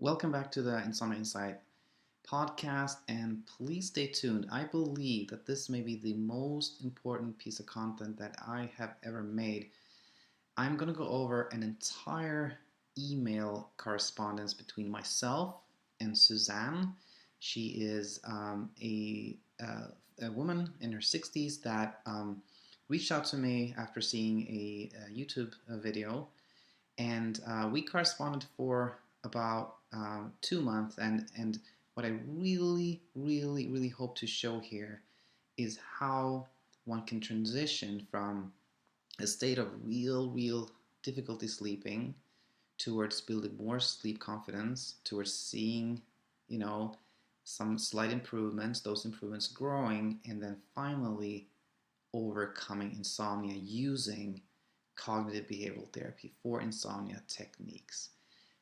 Welcome back to the Insomnia Insight podcast, and please stay tuned. I believe that this may be the most important piece of content that I have ever made. I'm going to go over an entire email correspondence between myself and Suzanne. She is a woman in her 60s that reached out to me after seeing a YouTube video, and we corresponded for about 2 months. And what I really hope to show here is how one can transition from a state of real difficulty sleeping towards building more sleep confidence, towards seeing, you know, some slight improvements, those improvements growing, and then finally overcoming insomnia using cognitive behavioral therapy for insomnia techniques.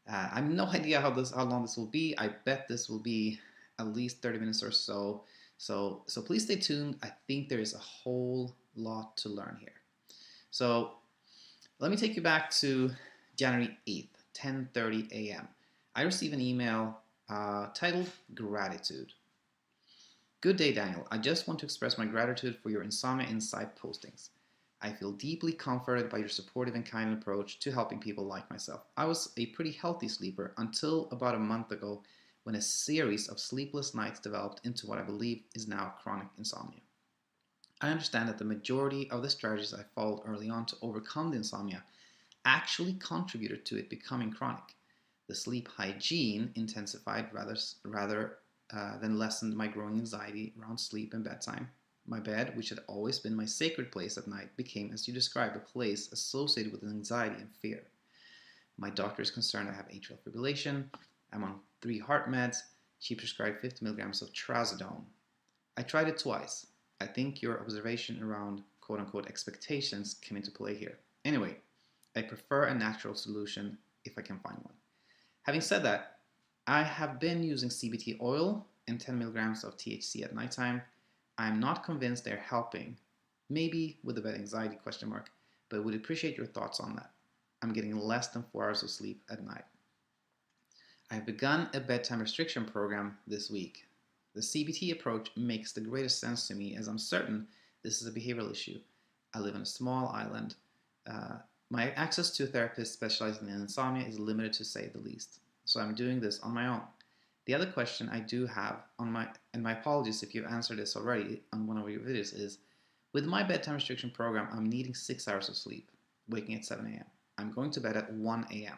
I have no idea how long this will be. I bet this will be at least 30 minutes or so. So please stay tuned. I think there is a whole lot to learn here. So let me take you back to January 8th, 10:30 a.m. I received an email titled Gratitude. Good day, Daniel. I just want to express my gratitude for your Insomnia Insight postings. I feel deeply comforted by your supportive and kind approach to helping people like myself. I was a pretty healthy sleeper until about a month ago when a series of sleepless nights developed into what I believe is now chronic insomnia. I understand that the majority of the strategies I followed early on to overcome the insomnia actually contributed to it becoming chronic. The sleep hygiene intensified rather than lessened my growing anxiety around sleep and bedtime. My bed, which had always been my sacred place at night, became, as you described, a place associated with anxiety and fear. My doctor is concerned I have atrial fibrillation. I'm on 3 heart meds. She prescribed 50 milligrams of trazodone. I tried it twice. I think your observation around quote-unquote expectations came into play here. Anyway, I prefer a natural solution if I can find one. Having said that, I have been using CBT oil and 10 milligrams of THC at nighttime. I'm not convinced they're helping, maybe with the bed anxiety question mark, but would appreciate your thoughts on that. I'm getting less than 4 hours of sleep at night. I have begun a bedtime restriction program this week. The CBT approach makes the greatest sense to me, as I'm certain this is a behavioral issue. I live on a small island. My access to a therapist specializing in insomnia is limited, to say the least, so I'm doing this on my own. The other question I do have and my apologies if you've answered this already on one of your videos, is with my bedtime restriction program, I'm needing 6 hours of sleep, waking at 7 a.m. I'm going to bed at 1 a.m.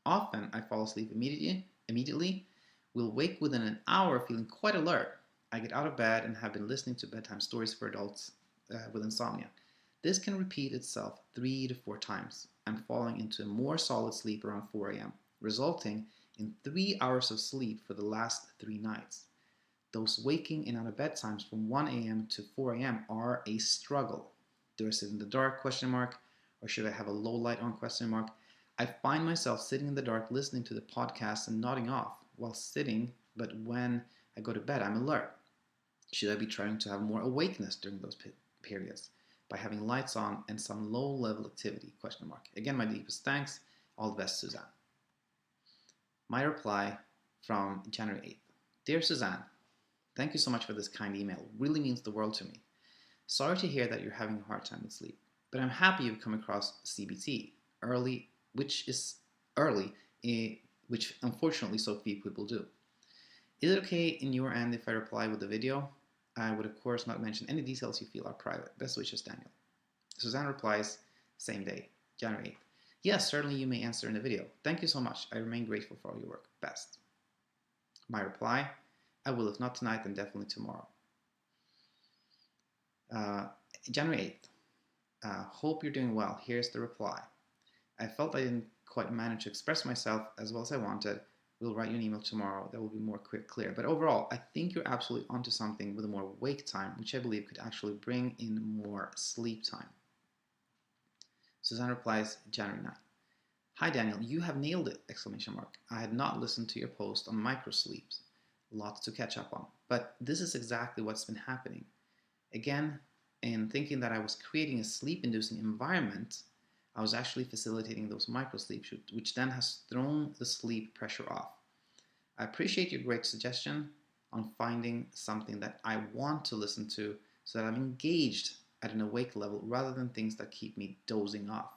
Often I fall asleep immediately, will wake within an hour feeling quite alert. I get out of bed and have been listening to bedtime stories for adults with insomnia. This can repeat itself 3 to 4 times. I'm falling into a more solid sleep around 4 a.m., resulting in 3 hours of sleep for the last 3 nights. Those waking in out of bed times from 1 a.m. to 4 a.m. are a struggle. Do I sit in the dark, question mark, or should I have a low light on, question mark? I find myself sitting in the dark listening to the podcast and nodding off while sitting, but when I go to bed, I'm alert. Should I be trying to have more awakeness during those periods by having lights on and some low-level activity, question mark? Again, my deepest thanks. All the best, Suzanne. My reply from January 8th. Dear Suzanne, thank you so much for this kind email. It really means the world to me. Sorry to hear that you're having a hard time with sleep, but I'm happy you've come across CBT early, which unfortunately so few people do. Is it okay in your end if I reply with a video? I would of course not mention any details you feel are private. Best wishes, Daniel. Suzanne replies, same day, January 8th. Yes, certainly you may answer in the video. Thank you so much. I remain grateful for all your work. Best. My reply, I will, if not tonight, then definitely tomorrow. January 8th. Hope you're doing well. Here's the reply. I felt I didn't quite manage to express myself as well as I wanted. We'll write you an email tomorrow that will be more clear. But overall, I think you're absolutely onto something with more wake time, which I believe could actually bring in more sleep time. Suzanne replies, January 9th. Hi Daniel, you have nailed it! Exclamation mark. I had not listened to your post on microsleeps. Lots to catch up on. But this is exactly what's been happening. Again, in thinking that I was creating a sleep-inducing environment, I was actually facilitating those microsleeps, which then has thrown the sleep pressure off. I appreciate your great suggestion on finding something that I want to listen to so that I'm engaged at an awake level rather than things that keep me dozing off.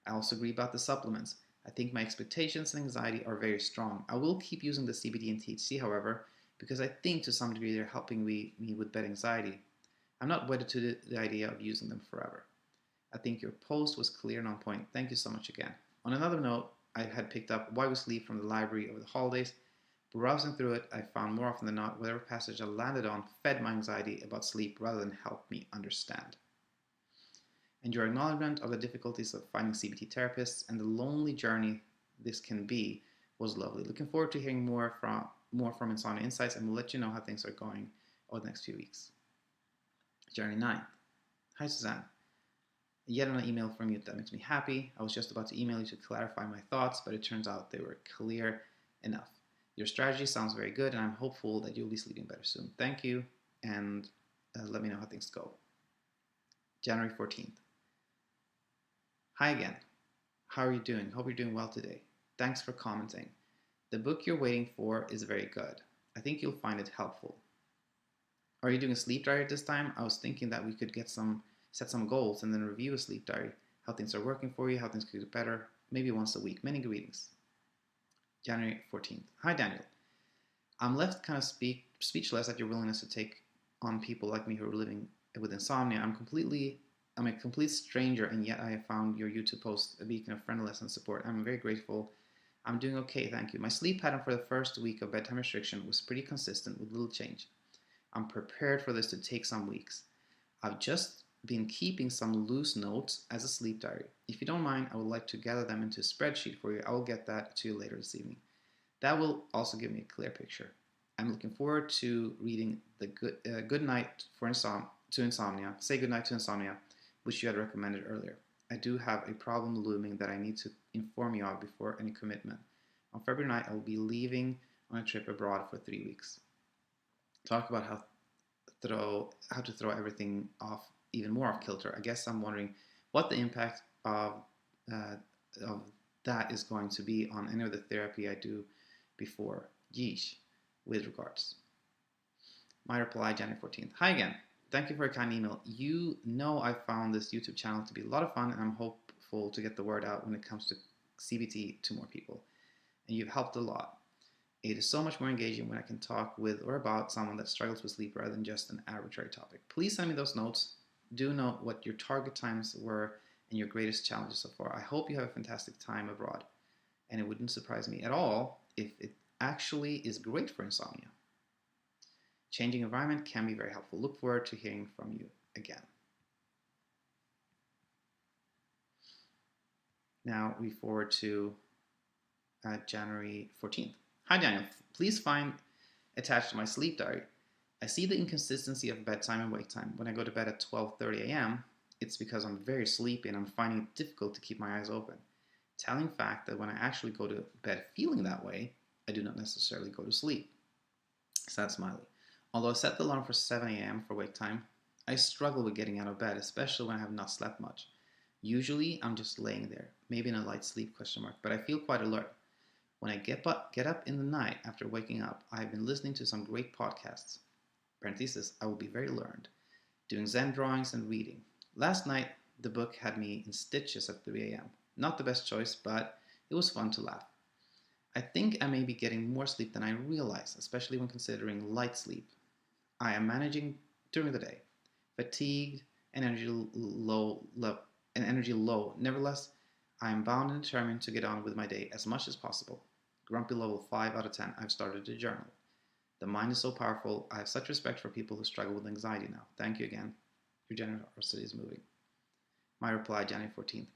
I also agree about the supplements. I think my expectations and anxiety are very strong. I will keep using the CBD and THC, however, because I think to some degree they're helping me with bed anxiety. I'm not wedded to the idea of using them forever. I think your post was clear and on point. Thank you so much again. On another note, I had picked up Why We Sleep from the library over the holidays. Browsing through it, I found more often than not whatever passage I landed on fed my anxiety about sleep rather than helped me understand. And your acknowledgement of the difficulties of finding CBT therapists and the lonely journey this can be was lovely. Looking forward to hearing more from Insomnia Insights, and we'll let you know how things are going over the next few weeks. January 9th. Hi, Suzanne. Yet another email from you that makes me happy. I was just about to email you to clarify my thoughts, but it turns out they were clear enough. Your strategy sounds very good, and I'm hopeful that you'll be sleeping better soon. Thank you, and let me know how things go. January 14th. Hi again. How are you doing? Hope you're doing well today. Thanks for commenting. The book you're waiting for is very good. I think you'll find it helpful. Are you doing a sleep diary this time? I was thinking that we could set some goals and then review a sleep diary. How things are working for you, how things could get better, maybe once a week. Many greetings. January 14th. Hi Daniel. I'm left kind of speechless at your willingness to take on people like me who are living with insomnia. I'm a complete stranger, and yet I have found your YouTube post a beacon of friendliness and support. I'm very grateful. I'm doing okay, thank you. My sleep pattern for the first week of bedtime restriction was pretty consistent with little change. I'm prepared for this to take some weeks. I've just been keeping some loose notes as a sleep diary. If you don't mind, I would like to gather them into a spreadsheet for you. I will get that to you later this evening. That will also give me a clear picture. I'm looking forward to reading the Good Night to Insomnia, Say Goodnight to Insomnia, which you had recommended earlier. I do have a problem looming that I need to inform you of before any commitment. On February 9th, I will be leaving on a trip abroad for 3 weeks. Talk about how to throw everything off, even more off kilter. I guess I'm wondering what the impact of that is going to be on any of the therapy I do before. Yeesh. With regards. My reply, January 14th. Hi again. Thank you for a kind email. You know I found this YouTube channel to be a lot of fun, and I'm hopeful to get the word out when it comes to CBT to more people. And you've helped a lot. It is so much more engaging when I can talk with or about someone that struggles with sleep rather than just an arbitrary topic. Please send me those notes. Do note what your target times were and your greatest challenges so far. I hope you have a fantastic time abroad. And it wouldn't surprise me at all if it actually is great for insomnia. Changing environment can be very helpful. Look forward to hearing from you again. Now we forward to January 14th. Hi Daniel, please find attached to my sleep diary. I see the inconsistency of bedtime and wake time. When I go to bed at 12:30 a.m., it's because I'm very sleepy and I'm finding it difficult to keep my eyes open. Telling fact that when I actually go to bed feeling that way, I do not necessarily go to sleep. Sad smiley. Although I set the alarm for 7 a.m. for wake time, I struggle with getting out of bed, especially when I have not slept much. Usually, I'm just laying there, maybe in a light sleep ? But I feel quite alert. When I get up in the night after waking up, I have been listening to some great podcasts. Parenthesis, I will be very learned. Doing Zen drawings and reading. Last night, the book had me in stitches at 3 a.m. Not the best choice, but it was fun to laugh. I think I may be getting more sleep than I realize, especially when considering light sleep. I am managing during the day. Fatigued and energy low. Nevertheless, I am bound and determined to get on with my day as much as possible. Grumpy level 5 out of 10, I've started to journal. The mind is so powerful. I have such respect for people who struggle with anxiety now. Thank you again. Your generosity is moving. My reply, January 14th.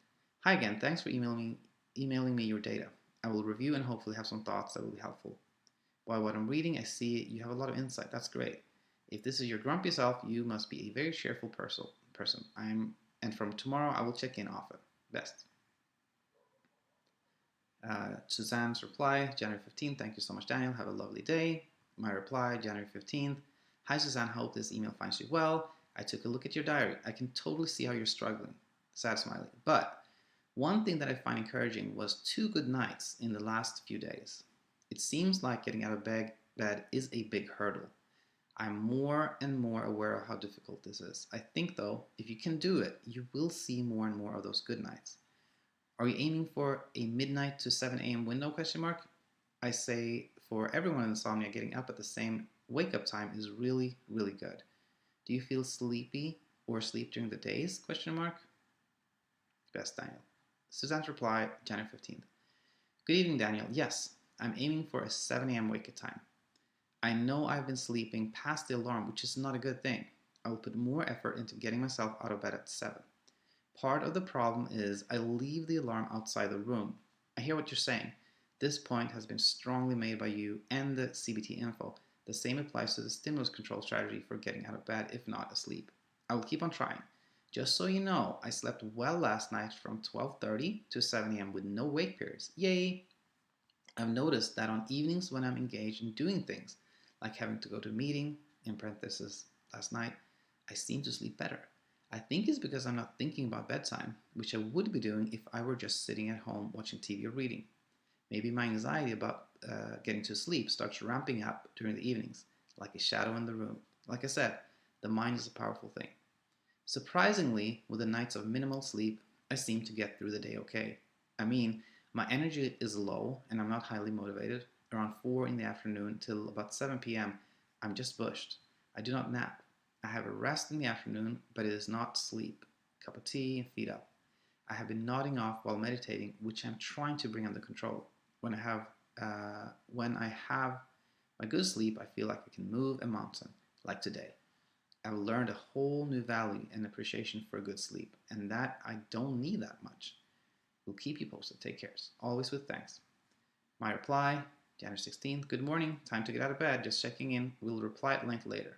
Hi again. Thanks for emailing me your data. I will review and hopefully have some thoughts that will be helpful. By what I'm reading, I see you have a lot of insight. That's great. If this is your grumpy self, you must be a very cheerful person. And from tomorrow, I will check in often. Best. Suzanne's reply, January 15th. Thank you so much, Daniel. Have a lovely day. My reply, January 15th. Hi, Suzanne. Hope this email finds you well. I took a look at your diary. I can totally see how you're struggling. Sad smiley. But one thing that I find encouraging was 2 good nights in the last few days. It seems like getting out of bed is a big hurdle. I'm more and more aware of how difficult this is. I think though, if you can do it, you will see more and more of those good nights. Are you aiming for a midnight to 7 a.m. window question mark? I say for everyone in insomnia, getting up at the same wake up time is really, really good. Do you feel sleepy or sleep during the days? Question mark. Best Daniel. Suzanne's reply, January 15th. Good evening, Daniel. Yes, I'm aiming for a 7 a.m. wake up time. I know I've been sleeping past the alarm, which is not a good thing. I will put more effort into getting myself out of bed at 7. Part of the problem is I leave the alarm outside the room. I hear what you're saying. This point has been strongly made by you and the CBT info. The same applies to the stimulus control strategy for getting out of bed if not asleep. I will keep on trying. Just so you know, I slept well last night from 12:30 to 7 a.m. with no wake periods. Yay! I've noticed that on evenings when I'm engaged in doing things, like having to go to a meeting, in parenthesis, last night, I seem to sleep better. I think it's because I'm not thinking about bedtime, which I would be doing if I were just sitting at home watching TV or reading. Maybe my anxiety about getting to sleep starts ramping up during the evenings, like a shadow in the room. Like I said, the mind is a powerful thing. Surprisingly, with the nights of minimal sleep, I seem to get through the day okay. I mean, my energy is low and I'm not highly motivated. Around 4 in the afternoon till about 7 p.m., I'm just bushed. I do not nap. I have a rest in the afternoon, but it is not sleep. Cup of tea and feet up. I have been nodding off while meditating, which I'm trying to bring under control. When I have my good sleep, I feel like I can move a mountain, like today. I've learned a whole new value and appreciation for good sleep, and that I don't need that much. We'll keep you posted. Take care. Always with thanks. My reply, January 16th. Good morning. Time to get out of bed. Just checking in. We'll reply at length later.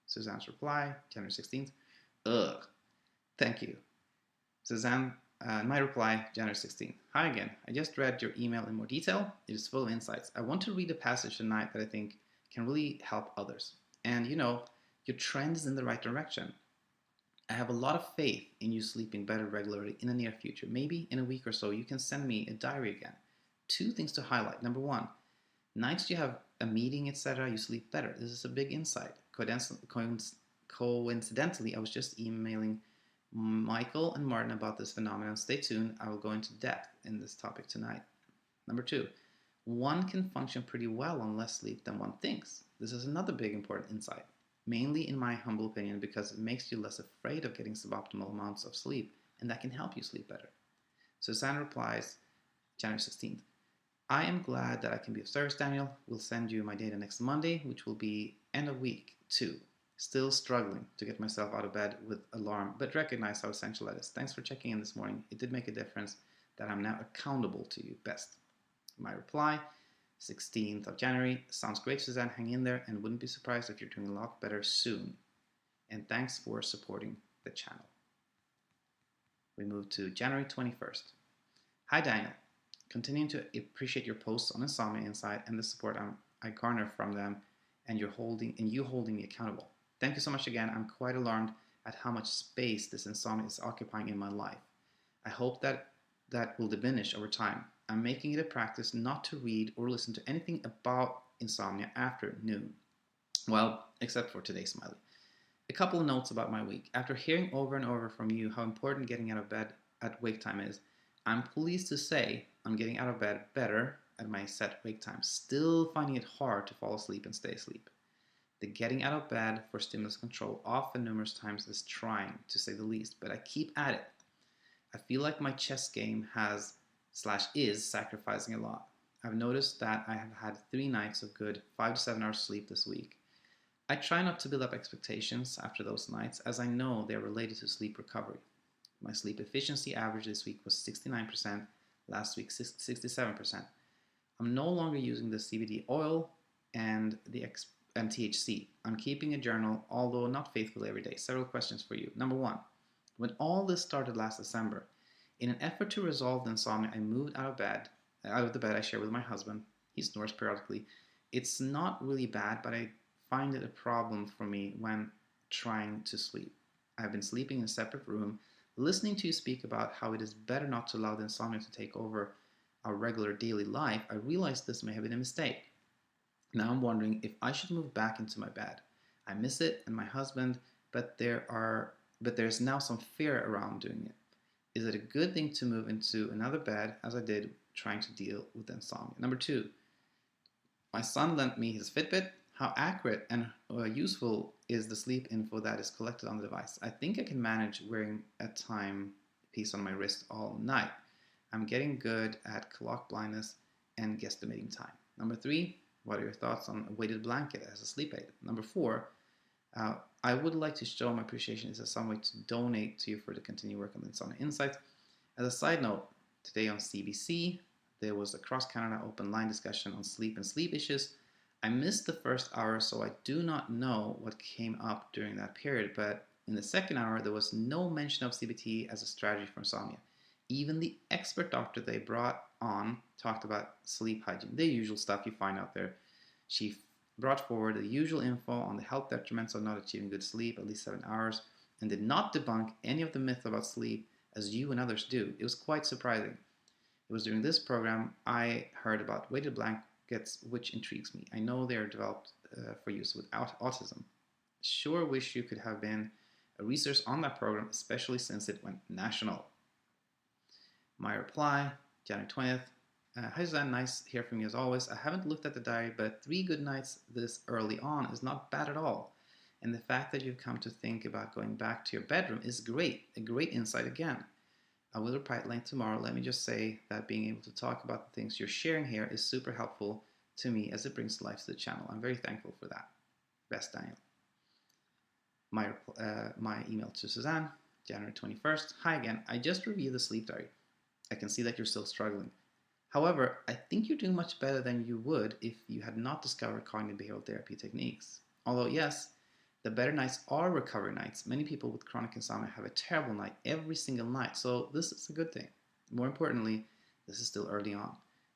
Suzanne's reply, January 16th. Ugh. Thank you. Suzanne, my reply, January 16th. Hi again. I just read your email in more detail. It is full of insights. I want to read a passage tonight that I think can really help others. And your trend is in the right direction. I have a lot of faith in you sleeping better regularly in the near future. Maybe in a week or so, you can send me a diary again. 2 things to highlight. Number 1, nights you have a meeting, etc., you sleep better. This is a big insight. Coincidentally, I was just emailing Michael and Martin about this phenomenon. Stay tuned. I will go into depth in this topic tonight. Number 2, one can function pretty well on less sleep than one thinks. This is another big important insight, mainly in my humble opinion because it makes you less afraid of getting suboptimal amounts of sleep, and that can help you sleep better. Suzanne replies, January 16th. I am glad that I can be of service, Daniel. We'll send you my data next Monday, which will be end of week 2. Still struggling to get myself out of bed with alarm, but recognize how essential that is. Thanks for checking in this morning. It did make a difference that I'm now accountable to you. Best. My reply, 16th of January. Sounds great, Suzanne. Hang in there and wouldn't be surprised if you're doing a lot better soon. And thanks for supporting the channel. We move to January 21st. Hi, Daniel. Continuing to appreciate your posts on Insomnia Insight and the support I garner from them and you holding me accountable. Thank you so much again. I'm quite alarmed at how much space this insomnia is occupying in my life. I hope that will diminish over time. I'm making it a practice not to read or listen to anything about insomnia after noon. Well, except for today's smiley. A couple of notes about my week. After hearing over and over from you how important getting out of bed at wake time is, I'm pleased to say I'm getting out of bed better at my set wake time, still finding it hard to fall asleep and stay asleep. The getting out of bed for stimulus control often numerous times is trying, to say the least, but I keep at it. I feel like my chess game is sacrificing a lot. I've noticed that I have had 3 nights of good 5 to 7 hours sleep this week. I try not to build up expectations after those nights as I know they are related to sleep recovery. My sleep efficiency average this week was 69%, last week 67%. I'm no longer using the CBD oil and THC. I'm keeping a journal, although not faithfully every day. Several questions for you. Number 1, when all this started last December, in an effort to resolve the insomnia, I moved out of the bed I share with my husband. He snores periodically. It's not really bad, but I find it a problem for me when trying to sleep. I've been sleeping in a separate room, listening to you speak about how it is better not to allow the insomnia to take over our regular daily life, I realized this may have been a mistake. Now I'm wondering if I should move back into my bed. I miss it and my husband, but there's now some fear around doing it. Is it a good thing to move into another bed as I did trying to deal with insomnia? Number two, my son lent me his Fitbit. How accurate and useful is the sleep info that is collected on the device? I think I can manage wearing a timepiece on my wrist all night. I'm getting good at clock blindness and guesstimating time. Number three, what are your thoughts on a weighted blanket as a sleep aid? Number four, I would like to show my appreciation is some way to donate to you for the continued work on the Insomnia Insights. As a side note, today on CBC, there was a cross-Canada open line discussion on sleep and sleep issues. I missed the first hour, so I do not know what came up during that period, but in the second hour, there was no mention of CBT as a strategy for insomnia. Even the expert doctor they brought on talked about sleep hygiene, the usual stuff you find out there. She brought forward the usual info on the health detriments of not achieving good sleep, at least 7 hours, and did not debunk any of the myths about sleep as you and others do. It was quite surprising. It was during this program I heard about weighted blankets, which intrigues me. I know they are developed for use with autism. Sure wish you could have been a research on that program, especially since it went national. My reply, January 20th. Hi Suzanne, nice to hear from you as always. I haven't looked at the diary, but 3 good nights this early on is not bad at all. And the fact that you've come to think about going back to your bedroom is great. A great insight again. I will reply at length tomorrow. Let me just say that being able to talk about the things you're sharing here is super helpful to me as it brings life to the channel. I'm very thankful for that. Best, Daniel. My email to Suzanne, January 21st. Hi again. I just reviewed the sleep diary. I can see that you're still struggling. However, I think you're doing much better than you would if you had not discovered cognitive behavioral therapy techniques. Although, yes, the better nights are recovery nights. Many people with chronic insomnia have a terrible night every single night, so this is a good thing. More importantly, this is still early on.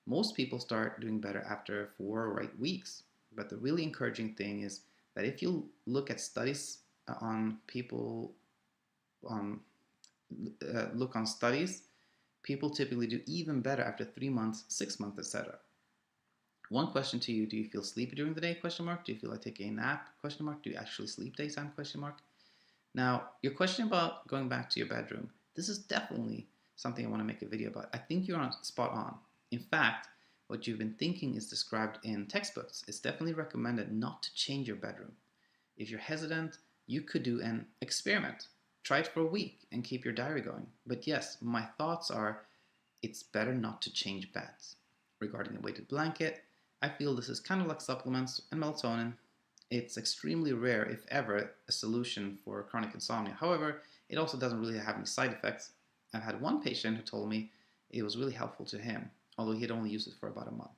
Most people start doing better after 4 or 8 weeks, but the really encouraging thing is that if you look at studies on people, people typically do even better after 3 months, 6 months, etc. One question to you, do you feel sleepy during the day? Do you feel like taking a nap? Do you actually sleep daytime? Now, your question about going back to your bedroom, this is definitely something I want to make a video about. I think you're spot on. In fact, what you've been thinking is described in textbooks. It's definitely recommended not to change your bedroom. If you're hesitant, you could do an experiment. Try it for a week and keep your diary going. But yes, my thoughts are it's better not to change beds. Regarding a weighted blanket, I feel this is kind of like supplements and melatonin. It's extremely rare, if ever, a solution for chronic insomnia. However, it also doesn't really have any side effects. I've had one patient who told me it was really helpful to him, although he had only used it for about a month.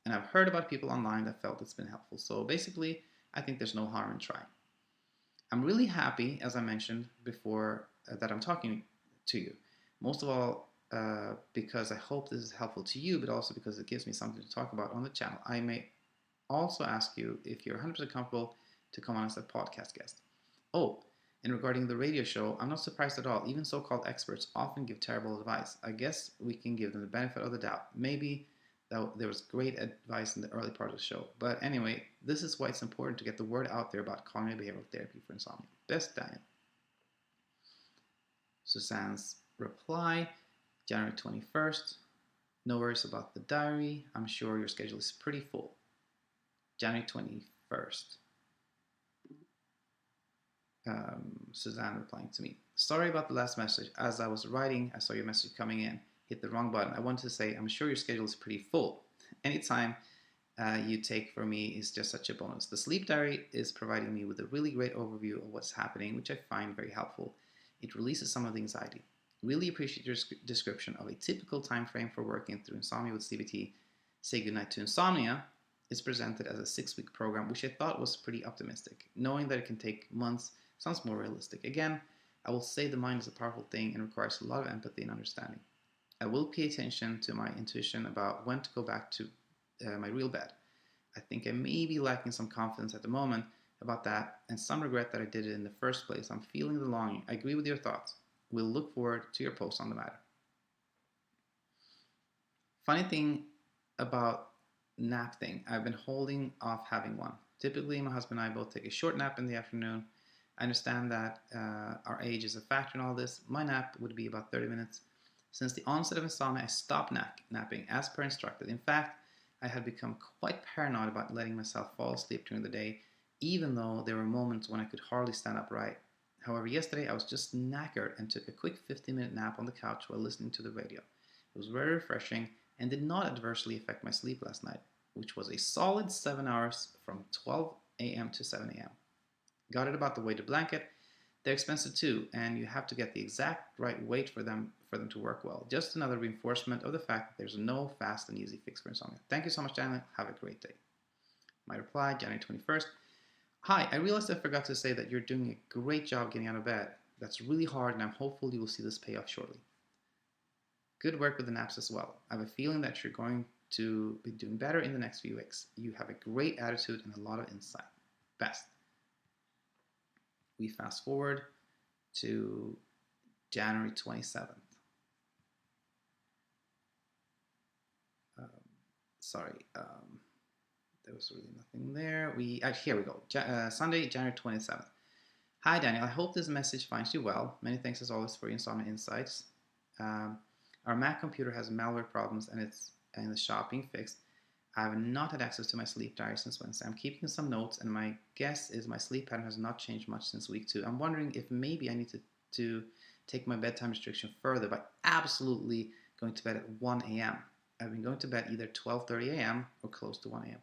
And I've heard about people online that felt it's been helpful. So basically, I think there's no harm in trying. I'm really happy, as I mentioned before, that I'm talking to you. Most of all, because I hope this is helpful to you, but also because it gives me something to talk about on the channel. I may also ask you if you're 100% comfortable to come on as a podcast guest. Oh, and regarding the radio show, I'm not surprised at all. Even so-called experts often give terrible advice. I guess we can give them the benefit of the doubt. Maybe there was great advice in the early part of the show. But anyway, this is why it's important to get the word out there about cognitive behavioral therapy for insomnia. Best, Daniel. Suzanne's reply, January 21st. No worries about the diary. I'm sure your schedule is pretty full. January 21st. Suzanne replying to me. Sorry about the last message. As I was writing, I saw your message coming in. Hit the wrong button. I wanted to say, I'm sure your schedule is pretty full. Anytime you take for me is just such a bonus. The sleep diary is providing me with a really great overview of what's happening, which I find very helpful. It releases some of the anxiety. Really appreciate your description of a typical time frame for working through insomnia with CBT. Say Goodnight to Insomnia is presented as a 6-week program, which I thought was pretty optimistic. Knowing that it can take months sounds more realistic. Again, I will say the mind is a powerful thing and requires a lot of empathy and understanding. I will pay attention to my intuition about when to go back to my real bed. I think I may be lacking some confidence at the moment about that and some regret that I did it in the first place. I'm feeling the longing. I agree with your thoughts. We'll look forward to your post on the matter. Funny thing about nap thing, I've been holding off having one. Typically, my husband and I both take a short nap in the afternoon. I understand that our age is a factor in all this. My nap would be about 30 minutes. Since the onset of insomnia, I stopped napping as per instructed. In fact, I had become quite paranoid about letting myself fall asleep during the day, even though there were moments when I could hardly stand upright. However, yesterday I was just knackered and took a quick 15-minute nap on the couch while listening to the radio. It was very refreshing and did not adversely affect my sleep last night, which was a solid 7 hours from 12 a.m. to 7 a.m. Got it about the weighted blanket. They're expensive too, and you have to get the exact right weight for them to work well. Just another reinforcement of the fact that there's no fast and easy fix for insomnia. Thank you so much, Daniel. Have a great day. My reply, January 21st. Hi, I realized I forgot to say that you're doing a great job getting out of bed. That's really hard, and I'm hopeful you will see this pay off shortly. Good work with the naps as well. I have a feeling that you're going to be doing better in the next few weeks. You have a great attitude and a lot of insight. Best. We fast forward to January 27th. There was really nothing there. Here we go. Sunday, January 27th. Hi, Daniel. I hope this message finds you well. Many thanks as always for your insomnia insights. Our Mac computer has malware problems and it's in the shop being fixed. I have not had access to my sleep diary since Wednesday. I'm keeping some notes, and my guess is my sleep pattern has not changed much since week 2. I'm wondering if maybe I need to take my bedtime restriction further by absolutely going to bed at 1 a.m. I've been going to bed either 12:30 a.m. or close to 1 a.m.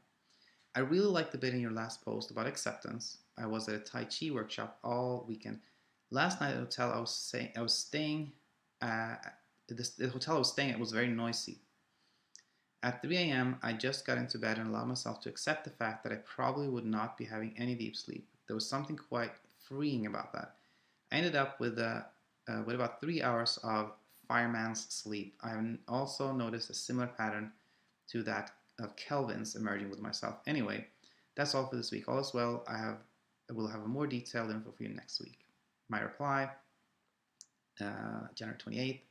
I really liked the bit in your last post about acceptance. I was at a Tai Chi workshop all weekend. Last night at the hotel I was staying the hotel I was staying at was very noisy. At 3 a.m., I just got into bed and allowed myself to accept the fact that I probably would not be having any deep sleep. There was something quite freeing about that. I ended up with about 3 hours of fireman's sleep. I have also noticed a similar pattern to that of Kelvin's emerging with myself. Anyway, that's all for this week. All is well. I will have a more detailed info for you next week. My reply, January 28th.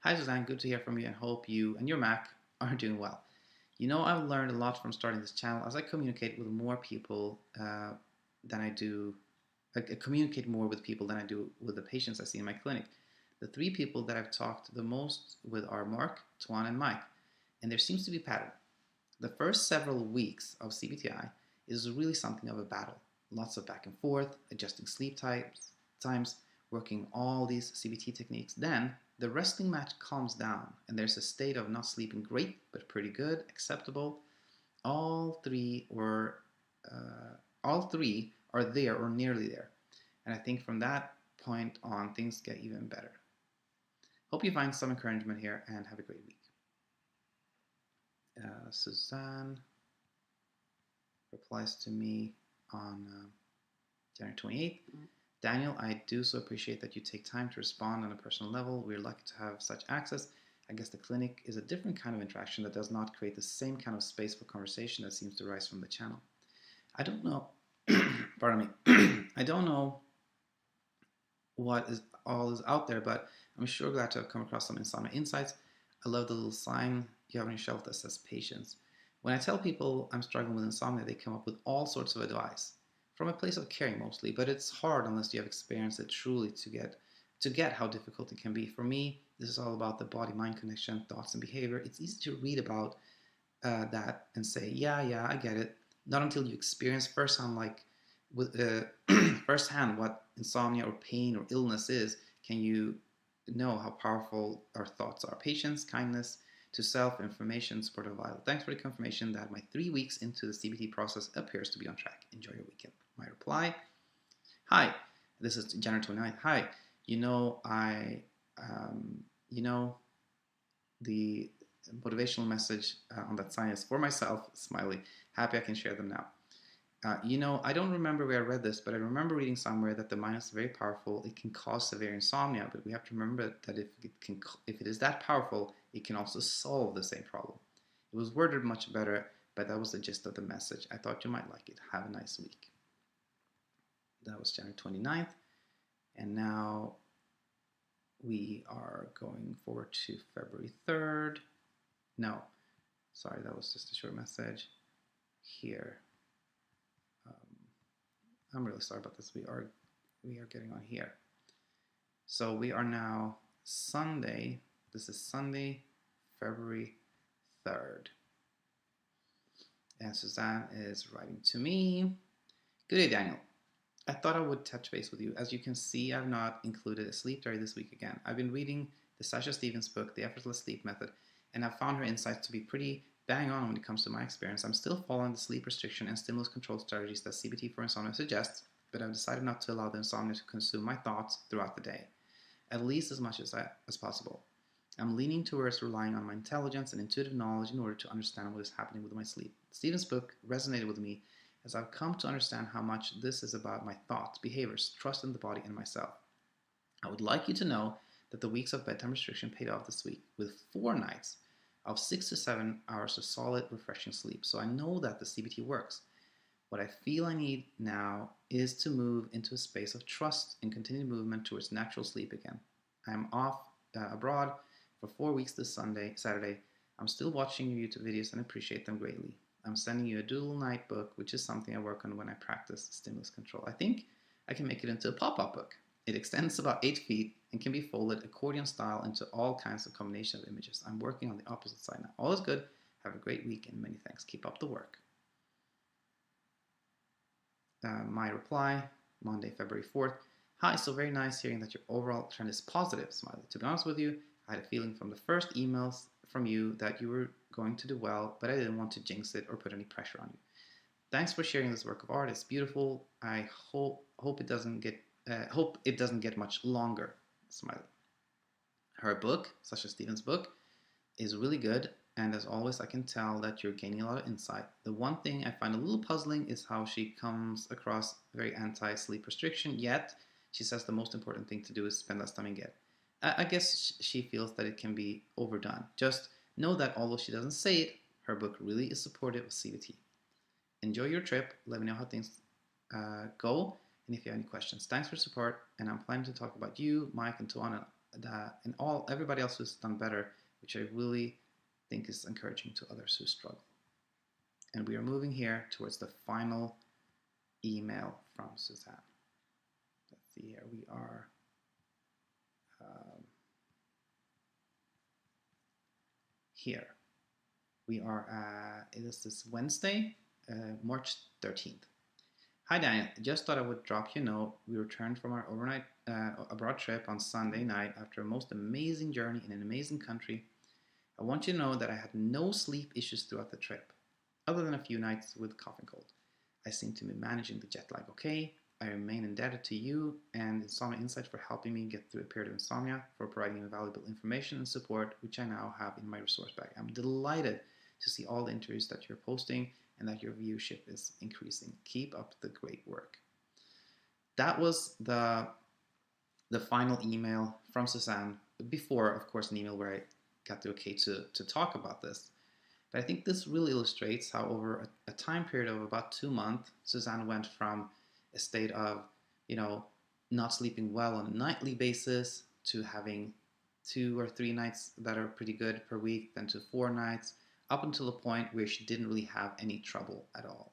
Hi, Suzanne. Good to hear from you, and hope you and your Mac are doing well. You know, I've learned a lot from starting this channel as I communicate with more people than I do. I communicate more with people than I do with the patients I see in my clinic. The 3 people that I've talked the most with are Mark, Tuan, and Mike, and there seems to be a pattern. The first several weeks of CBTI is really something of a battle. Lots of back and forth, adjusting sleep times, working all these CBT techniques. Then the wrestling match calms down, and there's a state of not sleeping great, but pretty good, acceptable. All three are there or nearly there. And I think from that point on, things get even better. Hope you find some encouragement here, and have a great week. Suzanne replies to me on January 28th. Daniel, I do so appreciate that you take time to respond on a personal level. We're lucky to have such access. I guess the clinic is a different kind of interaction that does not create the same kind of space for conversation that seems to rise from the channel. I don't know, pardon me, I don't know what is out there, but I'm sure glad to have come across some insomnia insights. I love the little sign you have on your shelf that says patience. When I tell people I'm struggling with insomnia, they come up with all sorts of advice, from a place of caring mostly, but it's hard unless you have experienced it truly to get how difficult it can be. For me, this is all about the body-mind connection, thoughts and behavior. It's easy to read about that and say, yeah, I get it. Not until you experience firsthand what insomnia or pain or illness is, can you know how powerful our thoughts are. Patience, kindness to self, information, support are vital. Thanks for the confirmation that my 3 weeks into the CBT process appears to be on track. Enjoy your weekend. My reply, hi, this is January 29th. Hi, the motivational message on that sign is for myself, smiley. Happy I can share them now. I don't remember where I read this, but I remember reading somewhere that the mind is very powerful. It can cause severe insomnia, but we have to remember that if it is that powerful, it can also solve the same problem. It was worded much better, but that was the gist of the message. I thought you might like it. Have a nice week. That was January 29th, and now we are going forward to February 3rd. No, Sorry, that was just a short message here. I'm really sorry about this. We are getting on here. So we are now Sunday. This is Sunday, February 3rd. And Suzanne is writing to me. Good day, Daniel. I thought I would touch base with you. As you can see, I've not included a sleep diary this week again. I've been reading the Sasha Stevens book, The Effortless Sleep Method, and I've found her insights to be pretty bang on when it comes to my experience. I'm still following the sleep restriction and stimulus control strategies that CBT for insomnia suggests, but I've decided not to allow the insomnia to consume my thoughts throughout the day, at least as much as possible. I'm leaning towards relying on my intelligence and intuitive knowledge in order to understand what is happening with my sleep. Stevens' book resonated with me as I've come to understand how much this is about my thoughts, behaviors, trust in the body, and myself. I would like you to know that the weeks of bedtime restriction paid off this week with 4 nights of 6 to 7 hours of solid, refreshing sleep. So I know that the CBT works. What I feel I need now is to move into a space of trust and continued movement towards natural sleep again. I am off abroad for 4 weeks this Saturday. I'm still watching your YouTube videos and appreciate them greatly. I'm sending you a dual night book, which is something I work on when I practice stimulus control. I think I can make it into a pop-up book. It extends about 8 feet and can be folded accordion style into all kinds of combination of images. I'm working on the opposite side now. All is good. Have a great week and many thanks. Keep up the work. My reply, Monday, February 4th. Hi, so very nice hearing that your overall trend is positive, Smiley. To be honest with you, I had a feeling from the first emails from you that you were going to do well, but I didn't want to jinx it or put any pressure on you. Thanks for sharing this work of art. It's beautiful. I hope it doesn't get much longer, Smiley. Her book, Sasha Stevens' book, is really good, and as always, I can tell that you're gaining a lot of insight. The one thing I find a little puzzling is how she comes across very anti-sleep restriction, yet she says the most important thing to do is spend less time in bed. I guess she feels that it can be overdone. Just know that although she doesn't say it, her book really is supportive of CBT. Enjoy your trip. Let me know how things go, and if you have any questions. Thanks for support, and I'm planning to talk about you, Mike, and Tuan, and everybody else who's done better, which I really think is encouraging to others who struggle. And we are moving here towards the final email from Suzanne. Let's see here. We are here. We are it is this Wednesday, March 13th. Hi Daniel, just thought I would drop you a note. We returned from our overnight abroad trip on Sunday night after a most amazing journey in an amazing country. I want you to know that I had no sleep issues throughout the trip, other than a few nights with cough and cold. I seem to be managing the jet lag okay. I remain indebted to you and Insomnia Insight for helping me get through a period of insomnia, for providing valuable information and support, which I now have in my resource bag. I'm delighted to see all the interviews that you're posting and that your viewership is increasing. Keep up the great work. That was the final email from Suzanne, before, of course, an email where I got the okay to talk about this. But I think this really illustrates how over a time period of about 2 months, Suzanne went from a state of, not sleeping well on a nightly basis to having 2 or 3 nights that are pretty good per week, then to 4 nights, up until a point where she didn't really have any trouble at all.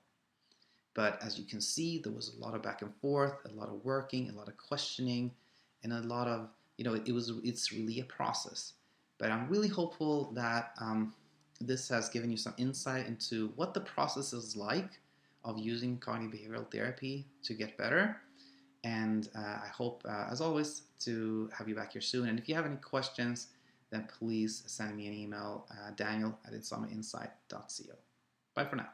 But as you can see, there was a lot of back and forth, a lot of working, a lot of questioning, and a lot of, it's really a process. But I'm really hopeful that this has given you some insight into what the process is like of using cognitive behavioral therapy to get better. And I hope, as always, to have you back here soon. And if you have any questions, then please send me an email, daniel@insomniainsight.co. Bye for now.